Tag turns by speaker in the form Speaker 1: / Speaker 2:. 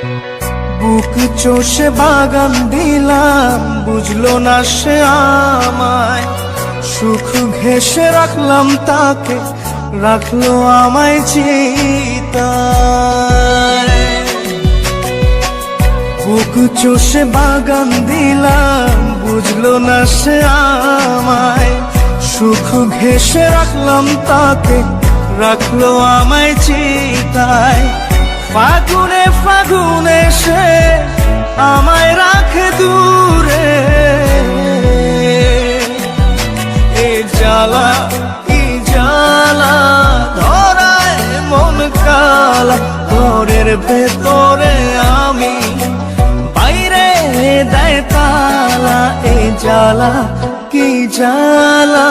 Speaker 1: বুক চষে বাগান দিলাম, বুঝলো না সে আমায়। সুখ ঘেঁষে রাখলাম তাকে, রাখলো আমায় চিতায়। বুক চষে বাগান দিলাম, বুঝলো না সে আমায়। সুখ ঘেঁষে রাখলাম তাকে, রাখলো আমায় চিতায়। ফাগুনে ফাগুনে সে আমায় রাখে দূরে, এ জ্বালা কি জ্বালা, ধরায় মন কালা। ঘরের ভেতরে আমি, বাইরে দেয় তালা, এ জ্বালা কি জ্বালা।